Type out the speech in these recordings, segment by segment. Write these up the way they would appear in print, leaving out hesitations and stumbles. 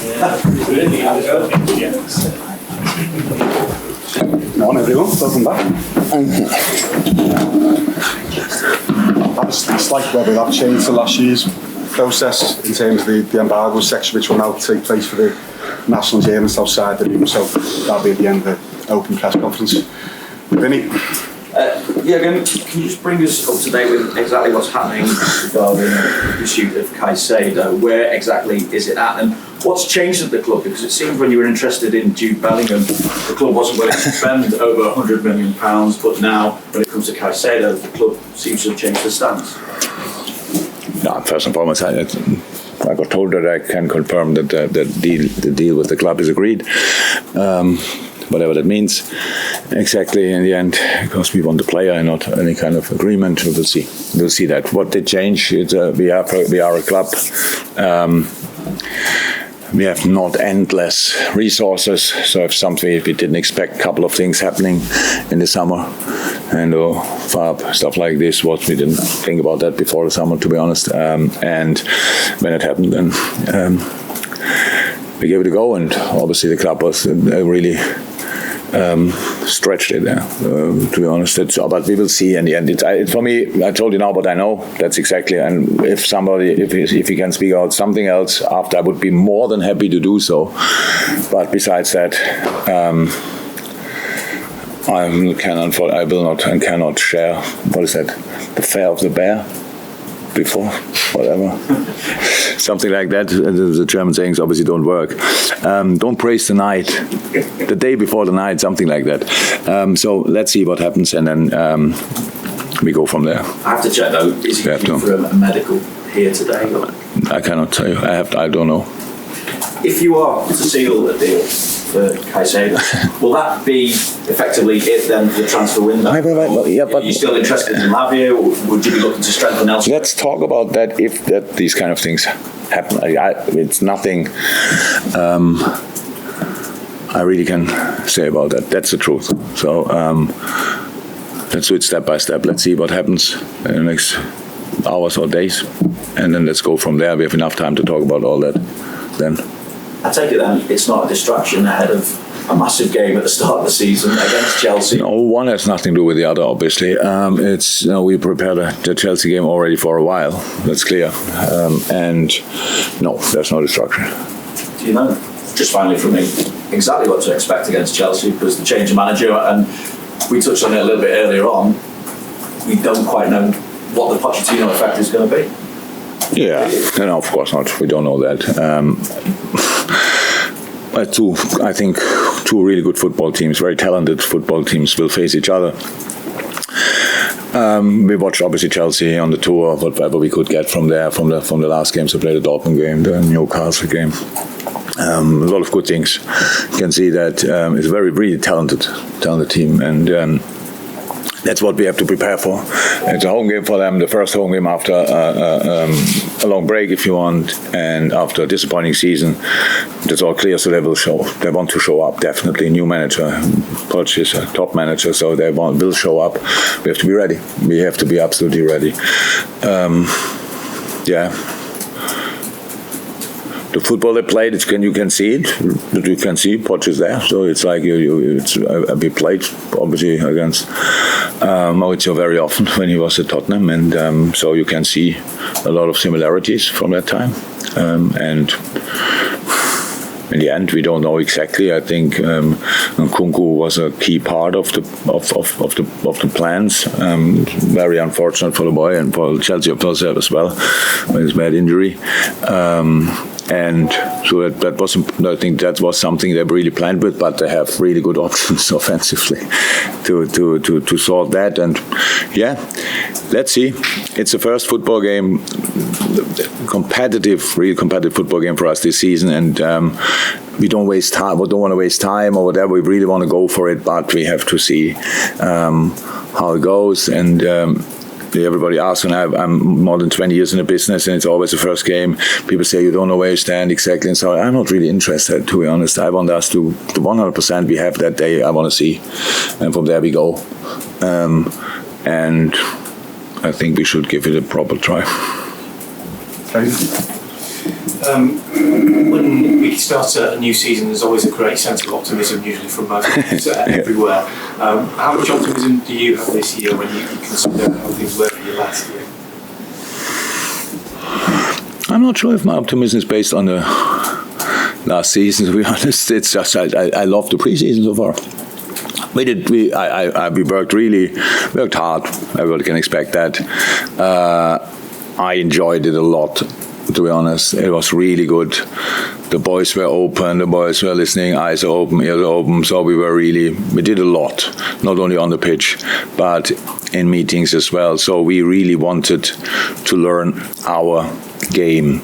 Morning everyone, welcome back. It's like whether that changed to last year's process in terms of the embargo section, which will now take place for the national journalists outside the room, so that'll be at the end of the open press conference. Vinny? Jurgen, can you just bring us up to date with exactly what's happening regarding the pursuit of Caicedo? Where exactly is it at, and what's changed at the club? Because it seemed when you were interested in Jude Bellingham, the club wasn't willing to spend over £100 million, but now when it comes to Caicedo, the club seems to have changed the stance. No, first and foremost, I got told that I can confirm that the deal with the club is agreed. Whatever that means exactly in the end, because we want the player and not any kind of agreement. We'll see. We'll see that. What did change? We are a club. We have not endless resources, so if we didn't expect a couple of things happening in the summer, and FAB, stuff like this, we didn't think about that before the summer, to be honest. And when it happened, then we gave it a go, and obviously the club was really stretched it there, to be honest. But we will see in the end. For me, I told you now what I know. That's exactly. And if he can speak out something else after, I would be more than happy to do so. But besides that, I will not and cannot share. What is that? The fare of the bear. Before, whatever, something like that. The German sayings obviously don't work. Don't praise the night, the day before the night, something like that. So let's see what happens, and then we go from there. I have to check though. Is he due for a medical here today? Or? I cannot tell you. I don't know. If you are to seal a deal for Caicedo, will that be effectively it then for the transfer window? Yeah, but are you still interested in Lavia, or would you be looking to strengthen elsewhere? Let's talk about that if these kind of things happen. It's nothing I really can say about that. That's the truth. So let's do it step by step. Let's see what happens in the next hours or days, and then let's go from there. We have enough time to talk about all that then. I take it then it's not a distraction ahead of a massive game at the start of the season against Chelsea. No, one has nothing to do with the other, obviously. We prepared the Chelsea game already for a while. That's clear. And no, there's no distraction. Do you know, just finally from me, exactly what to expect against Chelsea? Because the change of manager, and we touched on it a little bit earlier on, we don't quite know what the Pochettino effect is going to be. Yeah, no, of course not. We don't know that. I think two really good football teams, very talented football teams, will face each other. We watched obviously Chelsea on the tour, whatever we could get from there, from the last games. We played the Dortmund game, the Newcastle game. A lot of good things. You can see that it's a very really talented team, and that's what we have to prepare for. It's a home game for them, the first home game after a long break, if you want, and after a disappointing season. That's all clear, so they will show. They want to show up, definitely. New manager, Poch is a top manager, so they will show up. We have to be ready. We have to be absolutely ready. The football they played, you can see it. You can see Poch is there, so it's like we played obviously against Maurizio very often when he was at Tottenham, and so you can see a lot of similarities from that time. And in the end, we don't know exactly. I think Nkunku was a key part of the plans. Very unfortunate for the boy and for Chelsea, of course, as well, with his bad injury. And so that was, I think that was something they really planned with, but they have really good options offensively to sort that. And yeah, let's see. It's the first football game, really competitive football game for us this season, and we don't waste time. We don't want to waste time or whatever. We really want to go for it, but we have to see how it goes. And everybody asks, and I'm more than 20 years in the business, and it's always the first game. People say you don't know where you stand exactly, and so I'm not really interested, to be honest. I want us to the 100% we have that day. I want to see, and from there we go. And I think we should give it a proper try. When we start a new season, there's always a great sense of optimism, usually from most people everywhere. How much optimism do you have this year when you consider how things were for you last year? I'm not sure if my optimism is based on the last season, to be honest. It's just I love the preseason so far. We worked hard. Everybody can expect that. I enjoyed it a lot, to be honest. It was really good. The boys were open, the boys were listening, eyes are open, ears are open. So we did a lot, not only on the pitch, but in meetings as well. So we really wanted to learn our game.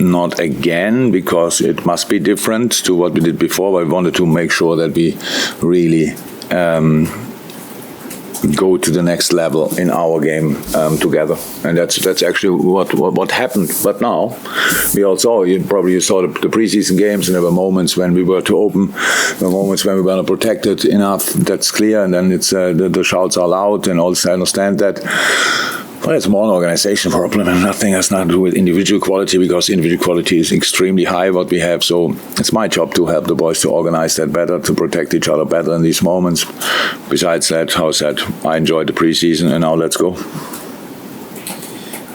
Not again, because it must be different to what we did before, but we wanted to make sure that we really go to the next level in our game together, and that's actually what happened. But now we also you saw the preseason games, and there were moments when we were too open, there were moments when we were not protected enough. That's clear, and then it's the shouts are loud, and also I understand that. Well, it's more an organization problem, and nothing has nothing to do with individual quality, because individual quality is extremely high what we have. So it's my job to help the boys to organize that better, to protect each other better in these moments. Besides that, I enjoyed the preseason, and now let's go.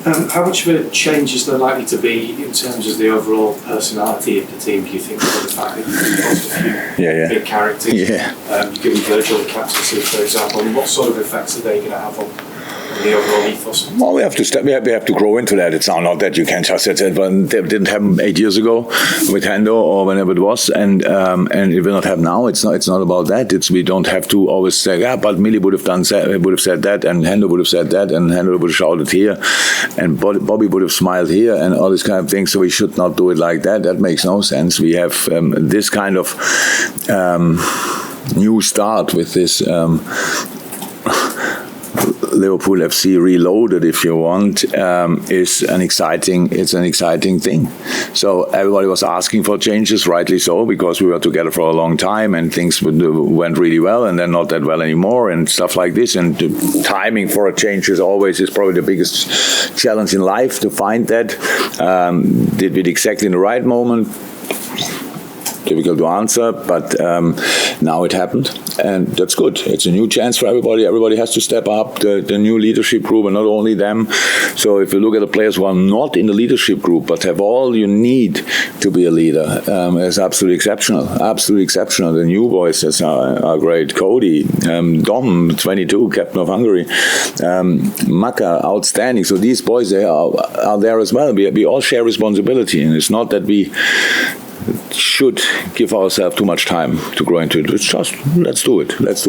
How much of a change is there likely to be in terms of the overall personality of the team, do you think, for the fact that you've lost a few big characters? You've given Virgil the captaincy, for example. What sort of effects are they going to have on the overall ethos? Well, we have to grow into that. It's not that you can just say it, but it didn't happen 8 years ago with Hendo or whenever it was, and it will not happen now. It's not about that. We don't have to always say, but Millie would have said that, and Hendo would have said that, and Hendo would have shouted here, and Bobby would have smiled here, and all this kind of thing. So we should not do it like that. That makes no sense. We have this kind of new start with this. Liverpool FC Reloaded, if you want, is an exciting thing. So everybody was asking for changes, rightly so, because we were together for a long time and things went really well, and then not that well anymore, and stuff like this. And the timing for a change is probably the biggest challenge in life, to find that. Did we exactly in the right moment? Difficult to answer, but now it happened, and that's good. It's a new chance for everybody. Everybody has to step up, the new leadership group, and not only them. So if you look at the players who are not in the leadership group but have all you need to be a leader, it's absolutely exceptional. Absolutely exceptional. The new boys are great. Cody, Dom, 22, captain of Hungary, Maka, outstanding. So these boys, they are there as well. We all share responsibility, and it's not that we should give ourselves too much time to grow into it. It's just let's do it. Let's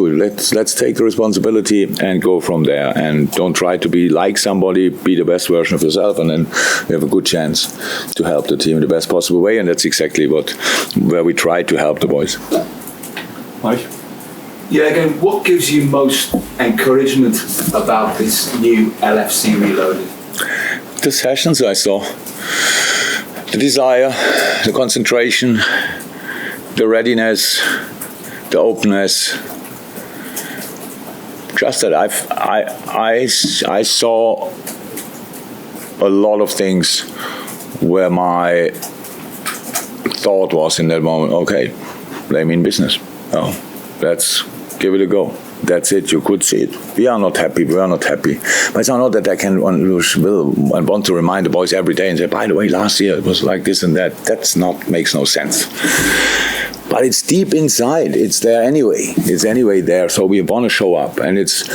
take the responsibility and go from there. And don't try to be like somebody. Be the best version of yourself, and then we have a good chance to help the team in the best possible way. And that's exactly where we try to help the boys. Mike? Yeah, again, what gives you most encouragement about this new LFC Reloaded? The sessions I saw. The desire, the concentration, the readiness, the openness. Just that I saw a lot of things where my thought was in that moment, okay, they mean business. Oh, let's give it a go. That's it. You could see it. We are not happy. But it's not that I can want to remind the boys every day and say, by the way, last year it was like this and that. Makes no sense. But it's deep inside. It's there anyway. It's anyway there. So we want to show up, and it's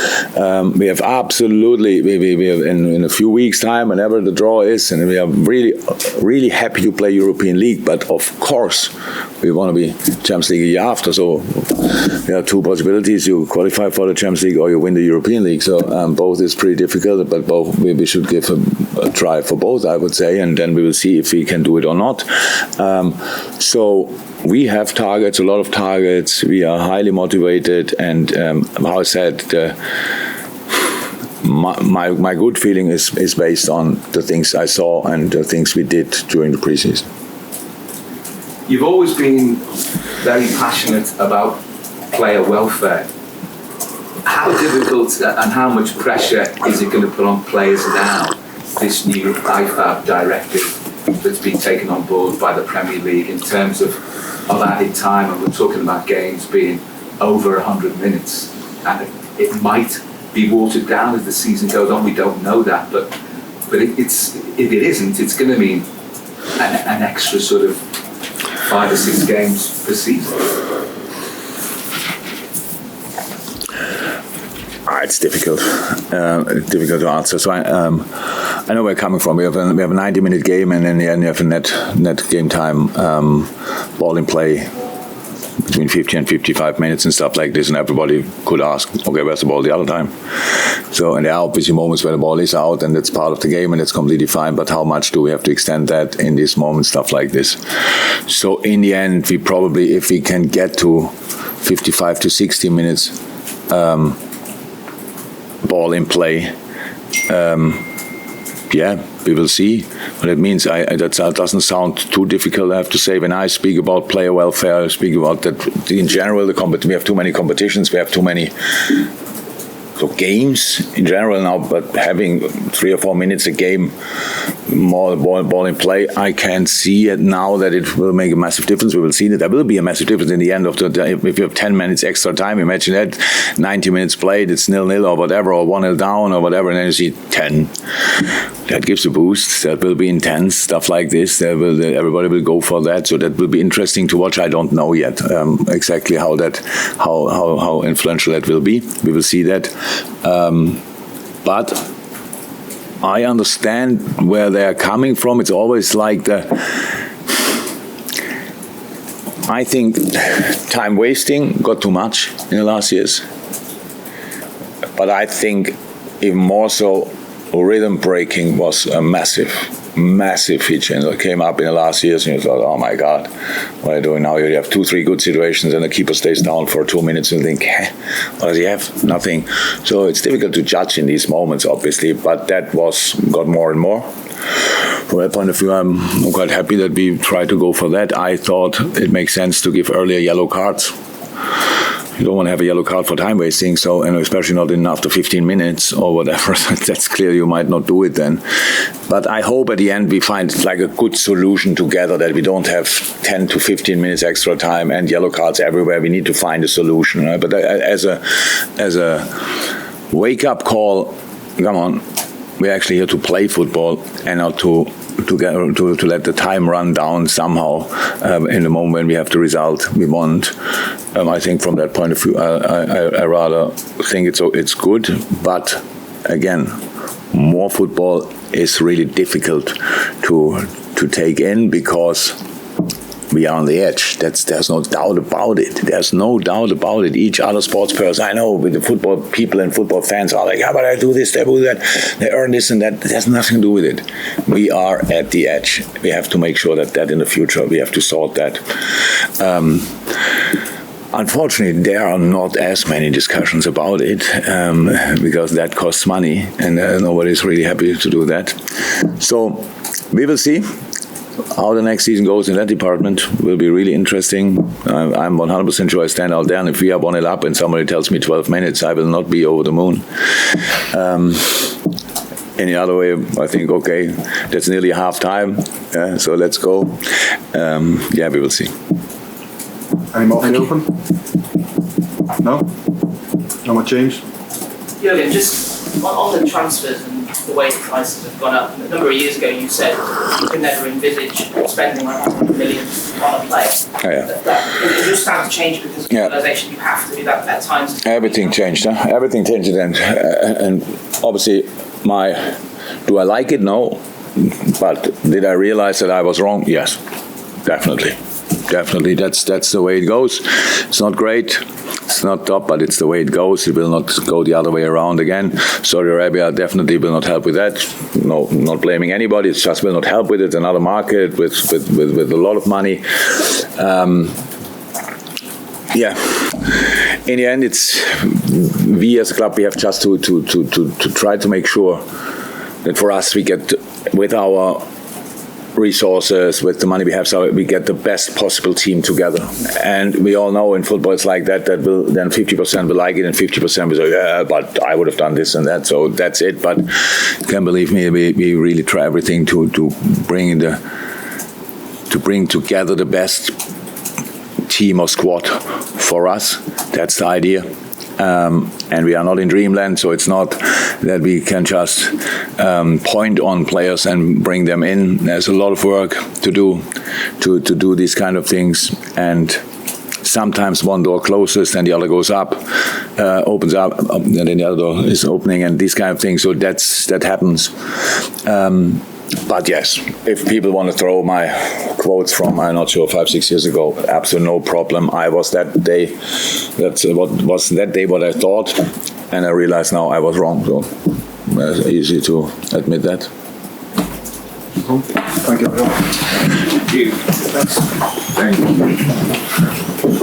we have absolutely we have in a few weeks' time, whenever the draw is, and we are really happy to play European League. But of course, we want to be Champions League a year after. So there are two possibilities: you qualify for the Champions League or you win the European League. So both is pretty difficult, but both we should give a try for both, I would say, and then we will see if we can do it or not. So we have targets, a lot of targets. We are highly motivated, and how I said, my good feeling is based on the things I saw and the things we did during the preseason. You've always been very passionate about player welfare. How difficult and how much pressure is it going to put on players now this new IFAB directive that's been taken on board by the Premier League in terms of added time, and we're talking about games being over 100 minutes, and it might be watered down as the season goes on. We don't know that, but if it isn't, it's going to mean an extra sort of 5 or 6 games per season. It's difficult. Difficult to answer. So I know where we're coming from. We have a 90-minute game, and then you have a net game time ball in play between 50 and 55 minutes and stuff like this, and everybody could ask, okay, where's the ball the other time? So, and there are obviously moments where the ball is out and it's part of the game and it's completely fine, but how much do we have to extend that in these moments, stuff like this? So in the end, we probably, if we can get to 55 to 60 minutes ball in play, we will see what it means. That doesn't sound too difficult, I have to say. When I speak about player welfare, I speak about that in general. We have too many competitions, we have too many games in general now, but having 3 or 4 minutes a game more ball in play, I can see it now that it will make a massive difference. We will see that there will be a massive difference in the end of the day. If you have 10 minutes extra time, imagine that 90 minutes played, it's 0-0 or whatever, or 1-0 down or whatever, and then you see 10. That gives a boost. That will be intense, stuff like this. Everybody will go for that. So that will be interesting to watch. I don't know yet exactly how influential that will be. We will see that. But I understand where they are coming from. It's always like I think time wasting got too much in the last years. But I think even more so, rhythm breaking was a massive feature, and it came up in the last years, and you thought, oh my God, what are you doing now? You have 2-3 good situations, and the keeper stays down for 2 minutes, and you think, what does he have? Nothing. So it's difficult to judge in these moments, obviously, but that got more and more. From that point of view, I'm quite happy that we try to go for that. I thought it makes sense to give earlier yellow cards. You don't want to have a yellow card for time wasting, so, and especially not after 15 minutes or whatever. That's clear, you might not do it then. But I hope at the end we find like a good solution together, that we don't have 10 to 15 minutes extra time and yellow cards everywhere. We need to find a solution. Right? But as a wake-up call, come on, we're actually here to play football and not to let the time run down somehow in the moment when we have the result we want. I think from that point of view, I rather think it's good. But again, more football is really difficult to take in, because we are on the edge. There's no doubt about it. There's no doubt about it. Each other sports person I know, with the football people and football fans, are like, yeah, but I do this, they do that, they earn this and that. There's nothing to do with it. We are at the edge. We have to make sure that in the future we have to sort that. Unfortunately, there are not as many discussions about it, because that costs money, and nobody's really happy to do that. So we will see how the next season goes in that department. Will be really interesting. I'm 100% sure I stand out there, and if we are 1-0 up and somebody tells me 12 minutes, I will not be over the moon. Any other way, I think, okay, that's nearly half time, so let's go. We will see. Any more for the open? No? No more change? Jurgen, just on the transfers and the way the prices have gone up. A number of years ago you said you could never envisage spending like $100 million on a player. It just started to change because of the realisation you have to do that at times. Everything changed, huh? Everything changed, and obviously do I like it? No. But did I realize that I was wrong? Yes, definitely. Definitely, that's the way it goes. It's not great, it's not top, but it's the way it goes. It will not go the other way around again. Saudi Arabia definitely will not help with that. No, not blaming anybody. It just will not help with it. Another market with a lot of money. In the end, we as a club, we have just to try to make sure that for us we get with our resources, with the money we have, so we get the best possible team together. And we all know in football it's like that will then 50% will like it and 50% will say, yeah, but I would have done this and that. So that's it. But you can believe me, we really try everything to bring together the best team or squad for us. That's the idea. And we are not in dreamland, so it's not that we can just point on players and bring them in. There's a lot of work to do these kind of things, and sometimes one door closes and the other goes up, opens up, and then the other door is opening, and these kind of things. So that happens. But yes, if people want to throw my quotes from, I'm not sure, 5-6 years ago, absolutely no problem. I was that day, that's what was that day what I thought, and I realize now I was wrong. So it's easy to admit that. Thank you. Thank you. Thank you.